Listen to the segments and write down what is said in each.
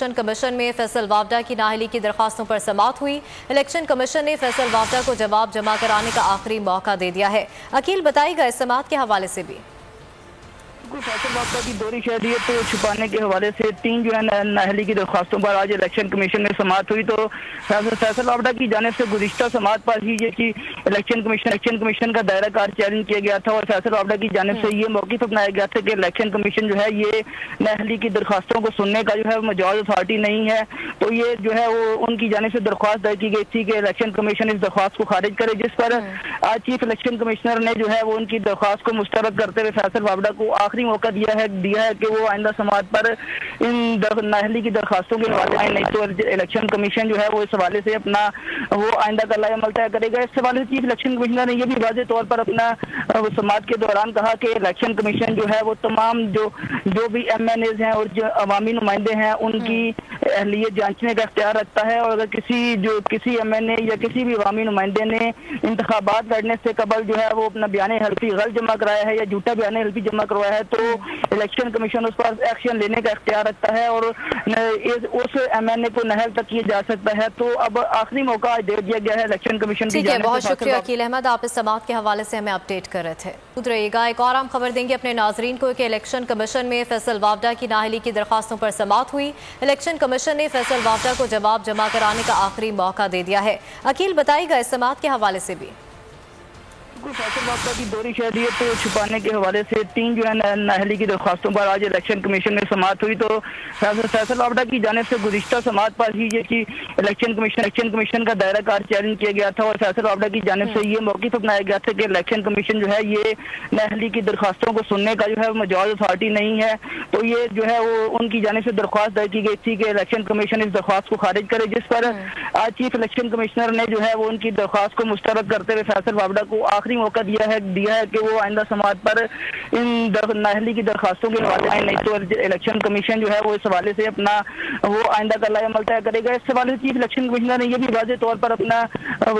Election commission में फैसल वावडा की नाअहली की दरखास्तों पर समाअत हुई। इलेक्शन कमीशन ने फैसल वावडा को जवाब जमा कराने का आखिरी मौका दे दिया है। अकील बताएगा इस समाअत के हवाले से भी। फैसल वावडा की दोहरी शहरियत तो छुपाने के हवाले से 3 जो है नाअहली की दरखास्तों पर आज इलेक्शन कमीशन में समाअत हुई। तो फैसल वावडा की जानिब से गुज़िश्ता समाअत पर ही कि इलेक्शन कमीशन का दायरा कार चैलेंज किया गया था और फैसल वावडा की जानिब से ये मौक़िफ़ अपनाया गया था कि इलेक्शन कमीशन जो है ये नाअहली की दरखास्तों को सुनने का जो है मजाज अथॉरिटी नहीं है। तो ये जो है वो उनकी जानिब से दरख्वास्त दर्ज की गई थी कि इलेक्शन कमीशन इस दरख्वास्त को खारिज करे, जिस पर आज चीफ इलेक्शन कमिश्नर ने जो है वो उनकी दरख्वास्त को मुस्तरद करते हुए फैसल वावडा को आखिरी मौका दिया है कि वो आइंदा समाअत पर इन नाअहली की दरखास्तों के हवाले आए, नहीं तो इलेक्शन कमीशन जो है वो इस हवाले से अपना वो आइंदा का अमल तय करेगा। इस हवाले से चीफ इलेक्शन कमिश्नर ने यह भी वाज़ेह तौर पर अपना समाअत के दौरान कहा कि इलेक्शन कमीशन जो है वो तमाम जो भी MNAs हैं और जो अवामी नुमाइंदे हैं उनकी अहलियत जांचने का इख्तियार रखता है और अगर किसी MNA या किसी भी अवामी नुमाइंदे ने इंतखाबात लड़ने से कबल जो है वो अपना बयान हल्फी गलत जमा कराया है या झूठा बयान हल्फी जमा करवाया है तो इलेक्शन कमीशन उस पर एक्शन लेने का इख्तियार रखता है और उस MNA को नहल तक किया जा सकता है। तो अब आखिरी मौका दे दिया गया है इलेक्शन कमीशन की जानिब से। बहुत शुक्रिया अकील अहमद, आप इस समाअत के हवाले से हमें अपडेट कर रहे थे। रहिएगा, एक और हम खबर देंगे अपने नाजरीन को कि इलेक्शन कमीशन में फैसल वावडा की नाअहली की दरखास्तों पर समाअत हुई। इलेक्शन कमीशन ने फैसल वावडा को जवाब जमा कराने का आखिरी मौका दे दिया है। अकील बताएगा इस समाअत के हवाले से भी। फैसल वावडा की दोहरी शहरियत तो छुपाने के हवाले से 3 जो है नाअहली की दरखास्तों पर आज इलेक्शन कमीशन में समाअत हुई। तो फैसल वावडा की जानिब से गुज़िश्ता समाअत पर ही कि इलेक्शन कमीशन का दायरा कार चैलेंज किया गया था और फैसल वावडा की जानिब से ये मौक़िफ़ अपनाया गया था कि इलेक्शन कमीशन जो है ये नाअहली की दरखास्तों को सुनने का जो है मजाज अथॉरिटी नहीं है। तो ये जो है वो उनकी जानिब से दरख्वास्त दर्ज की गई थी कि इलेक्शन कमीशन इस दरख्वास्त को खारिज करे, जिस पर आज चीफ इलेक्शन कमिश्नर ने जो है वो उनकी दरख्वास्त को मुस्तरद करते हुए फैसल वावडा को आखिरी मौका दिया है कि वो आइंदा समाअत पर इन नाअहली की दरखास्तों के हवाले आए, नहीं तो इलेक्शन कमीशन जो है वो इस हवाले से अपना वो आइंदा का अमल तय करेगा। इस हवाले से चीफ इलेक्शन कमिश्नर ने यह भी वाज़ेह तौर पर अपना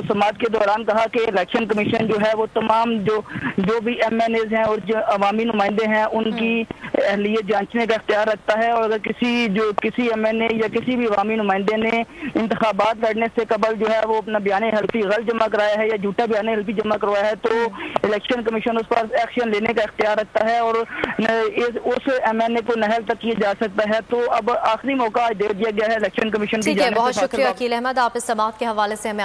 समाअत के दौरान कहा कि इलेक्शन कमीशन जो है वो तमाम जो भी MNAs हैं और जो अवामी नुमाइंदे हैं उनकी अहलियत जांचने का इख्तियार रखता है और अगर किसी MNA या किसी भी अवामी नुमाइंदे ने इंतखाबात लड़ने से कबल जो है वो अपना बयान हल्फी गलत जमा कराया है या झूठा बयान हल्फी जमा करवाया है तो इलेक्शन कमीशन उस पर एक्शन लेने का इख्तियार रखता है और उस MNA को नहल तक किया जा सकता है। तो अब आखिरी मौका दे दिया गया है इलेक्शन कमीशन की जानिब से। बहुत शुक्रिया अकील अहमद, आप इस समाअत के हवाले से हमें